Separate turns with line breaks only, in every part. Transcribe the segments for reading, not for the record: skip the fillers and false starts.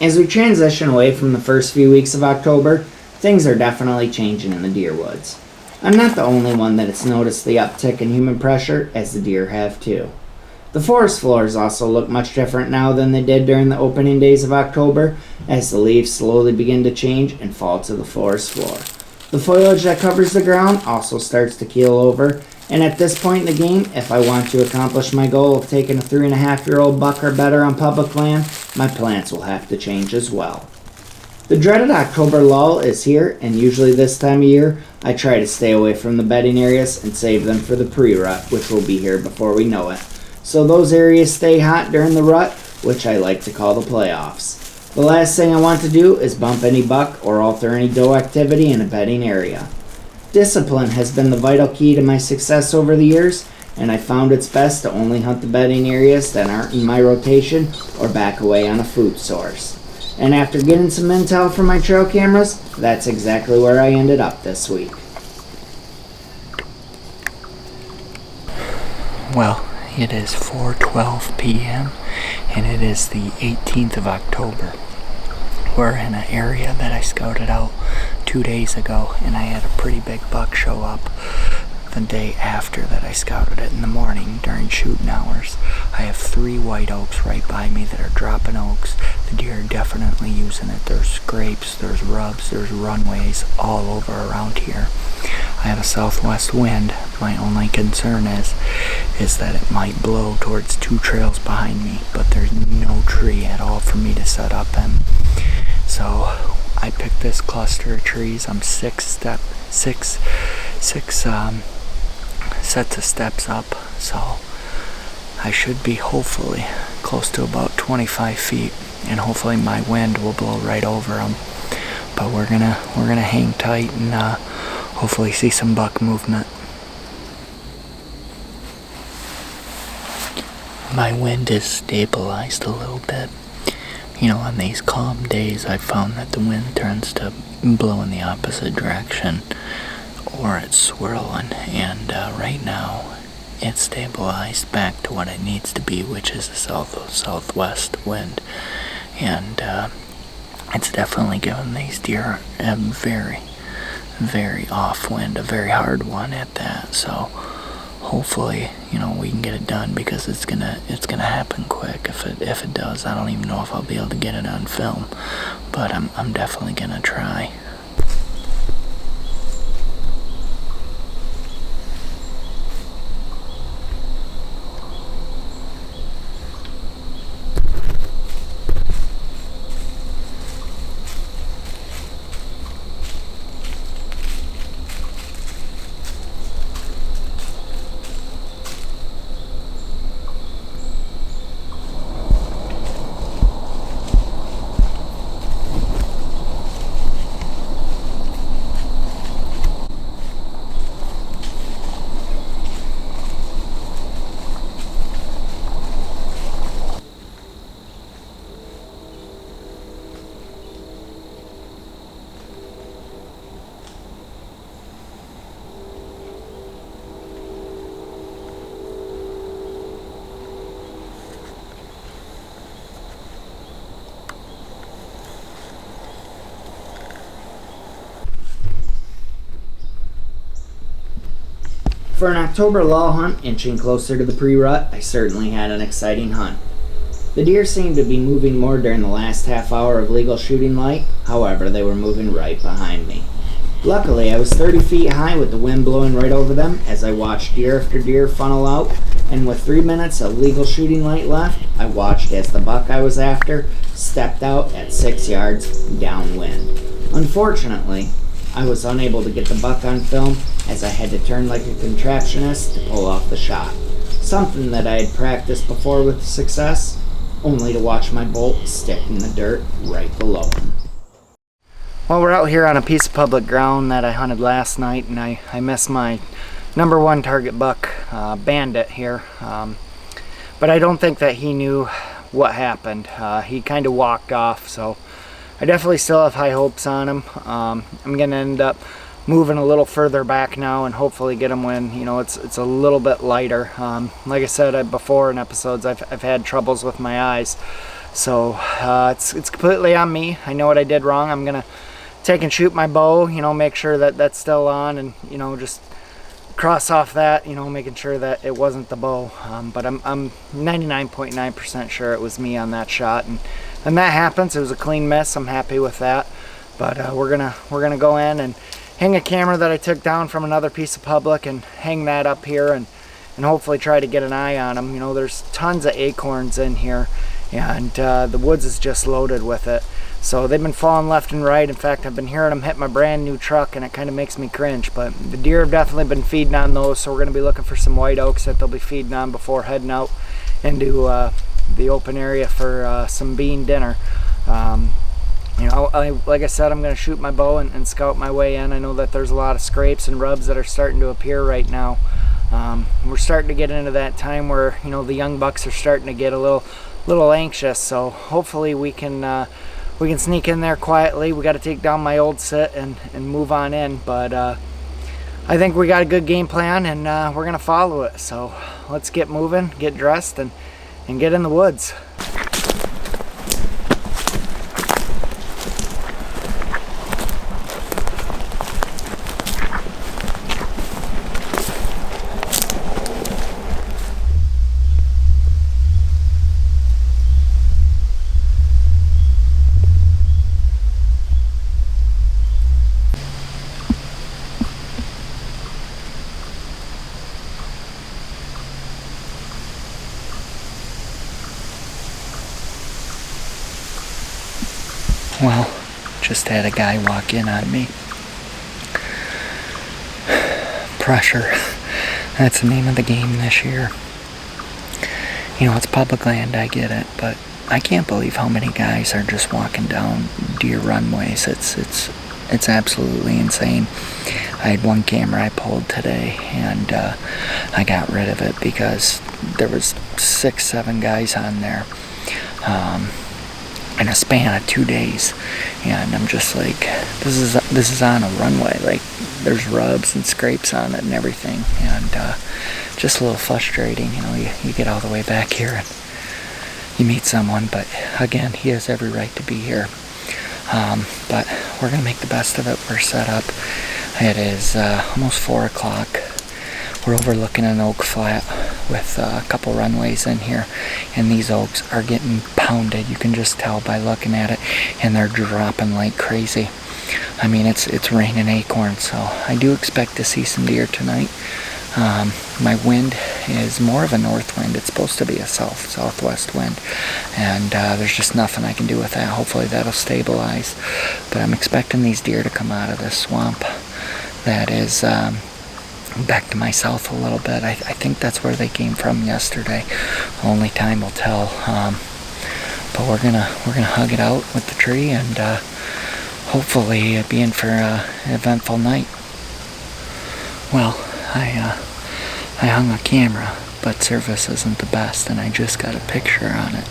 As we transition away from the first few weeks of October, things are definitely changing in the deer woods. I'm not the only one that has noticed the uptick in human pressure, as the deer have too. The forest floors also look much different now than they did during the opening days of October, as the leaves slowly begin to change and fall to the forest floor. The foliage that covers the ground also starts to keel over, and at this point in the game, if I want to accomplish my goal of taking a 3.5-year-old buck or better on public land, my plants will have to change as well. The dreaded October lull is here, and usually this time of year, I try to stay away from the bedding areas and save them for the pre-rut, which will be here before we know it. So those areas stay hot during the rut, which I like to call the playoffs. The last thing I want to do is bump any buck or alter any doe activity in a bedding area. Discipline has been the vital key to my success over the years, and I found it's best to only hunt the bedding areas that aren't in my rotation or back away on a food source. And after getting some intel from my trail cameras, that's exactly where I ended up this week.
Well, it is 4:12 p.m. and it is the 18th of October. We're in an area that I scouted out 2 days ago, and I had a pretty big buck show up the day after that I scouted it in the morning during shooting hours. I have 3 white oaks right by me that are dropping oaks. The deer are definitely using it. There's scrapes, there's rubs, there's runways all over around here. I have a southwest wind. My only concern is that it might blow towards 2 trails behind me, but there's no tree at all for me to set up in. So I picked this cluster of trees. I'm six sets of steps up, so I should be hopefully close to about 25 feet, and hopefully my wind will blow right over them. But we're gonna hang tight and hopefully see some buck movement. My wind is stabilized a little bit. You know, on these calm days, I found that the wind tends to blow in the opposite direction, or it's swirling, and right now it's stabilized back to what it needs to be, which is a southwest wind, and it's definitely given these deer a very, very off wind, a very hard one at that. So hopefully, you know, we can get it done, because it's gonna happen quick. If it does, I don't even know if I'll be able to get it on film, but I'm definitely gonna try.
For an October lull hunt inching closer to the pre-rut, I certainly had an exciting hunt. The deer seemed to be moving more during the last half hour of legal shooting light, however they were moving right behind me. Luckily, I was 30 feet high with the wind blowing right over them as I watched deer after deer funnel out, and with 3 minutes of legal shooting light left, I watched as the buck I was after stepped out at 6 yards downwind. Unfortunately, I was unable to get the buck on film, as I had to turn like a contraptionist to pull off the shot. Something that I had practiced before with success, only to watch my bolt stick in the dirt right below him. Well, we're out here on a piece of public ground that I hunted last night, and I missed my number 1 target buck, Bandit here. But I don't think that he knew what happened. He kind of walked off, so I definitely still have high hopes on him. I'm going to end up moving a little further back now and hopefully get him when, you know, it's a little bit lighter. Like I said before in episodes, I've had troubles with my eyes. So it's completely on me. I know what I did wrong. I'm gonna take and shoot my bow, you know, make sure that that's still on, and you know, just cross off that, you know, making sure that it wasn't the bow. But I'm 99.9% sure it was me on that shot, and that happens. It was a clean miss. I'm happy with that. But we're gonna go in and hang a camera that I took down from another piece of public and hang that up here, and hopefully try to get an eye on them. You know, there's tons of acorns in here, and the woods is just loaded with it. So they've been falling left and right. In fact, I've been hearing them hit my brand new truck, and it kind of makes me cringe. But the deer have definitely been feeding on those, so we're going to be looking for some white oaks that they'll be feeding on before heading out into the open area for some bean dinner. You know, like I said, I'm going to shoot my bow and scout my way in. I know that there's a lot of scrapes and rubs that are starting to appear right now. We're starting to get into that time where, you know, the young bucks are starting to get a little anxious. So hopefully we can sneak in there quietly. We got to take down my old sit and move on in. But I think we got a good game plan, and we're going to follow it. So let's get moving, get dressed, and get in the woods.
Well, just had a guy walk in on me. Pressure. That's the name of the game this year. You know, it's public land, I get it, but I can't believe how many guys are just walking down deer runways. It's absolutely insane. I had one camera I pulled today, and I got rid of it because there was 6-7 guys on there. In a span of 2 days, and I'm just like, this is on a runway. Like, there's rubs and scrapes on it and everything, and just a little frustrating. You know, you get all the way back here and you meet someone, but again, he has every right to be here. But we're gonna make the best of it. We're set up. It is almost 4 o'clock. We're overlooking an oak flat with a couple runways in here, and these oaks are getting pounded. You can just tell by looking at it, and they're dropping like crazy. I mean, it's raining acorns, so I do expect to see some deer tonight. My wind is more of a north wind. It's supposed to be a southwest wind, and there's just nothing I can do with that. Hopefully that'll stabilize, but I'm expecting these deer to come out of this swamp that is back to my south a little bit. I think that's where they came from yesterday. Only time will tell. But we're gonna hug it out with the tree, and hopefully be in for an eventful night. Well, I hung a camera, but service isn't the best, and I just got a picture on it.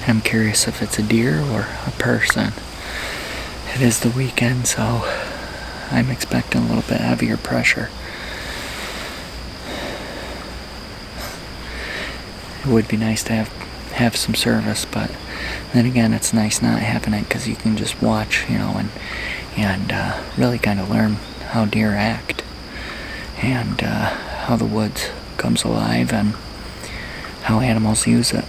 And I'm curious if it's a deer or a person. It is the weekend, so I'm expecting a little bit heavier pressure. It would be nice to have some service, but then again, it's nice not having it because you can just watch, you know, and really kind of learn how deer act, and how the woods comes alive, and how animals use it.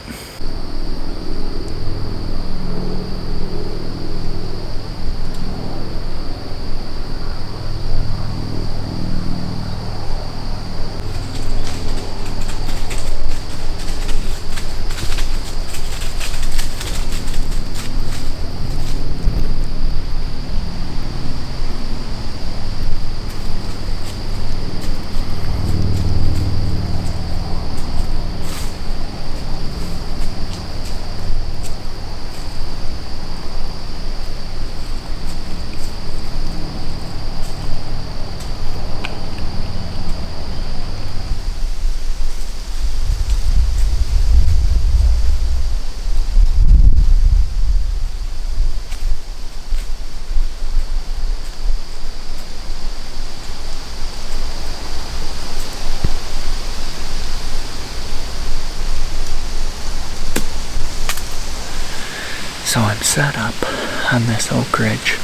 setup on this oak ridge,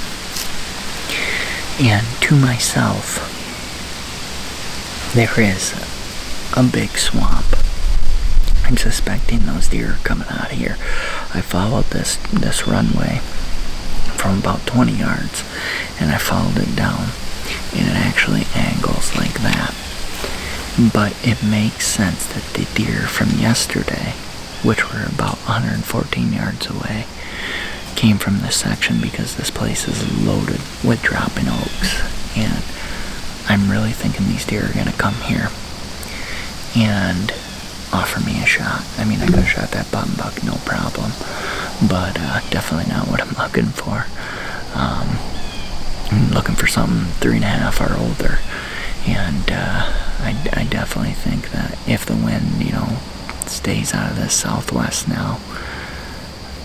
and to myself, there is a big swamp. I'm suspecting those deer are coming out of here. I followed this runway from about 20 yards, and I followed it down, and it actually angles like that. But it makes sense that the deer from yesterday, which were about 114 yards away, came from this section because this place is loaded with dropping oaks, and I'm really thinking these deer are gonna come here and offer me a shot. I mean, I could have shot that button buck, no problem, but definitely not what I'm looking for. I'm looking for something 3.5 or older, and I definitely think that if the wind, stays out of the southwest now,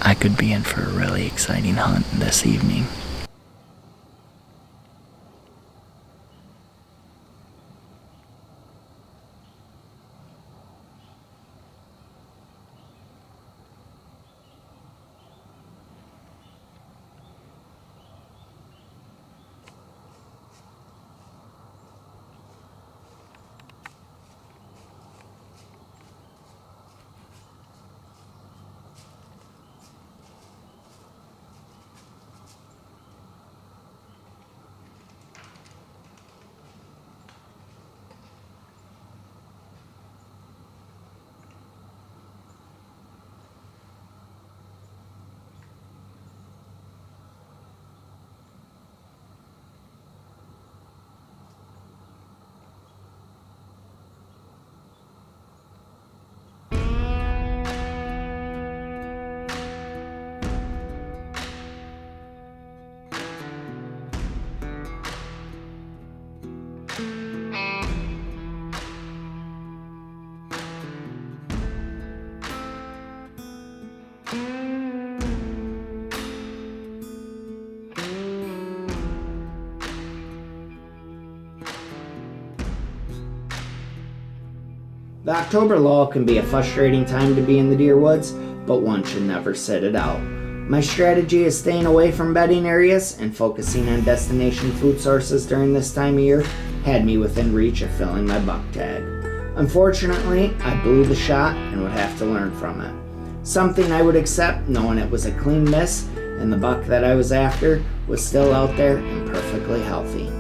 I could be in for a really exciting hunt this evening.
The October lull can be a frustrating time to be in the deer woods, but one should never sit it out. My strategy is staying away from bedding areas and focusing on destination food sources during this time of year had me within reach of filling my buck tag. Unfortunately, I blew the shot and would have to learn from it. Something I would accept knowing it was a clean miss and the buck that I was after was still out there and perfectly healthy.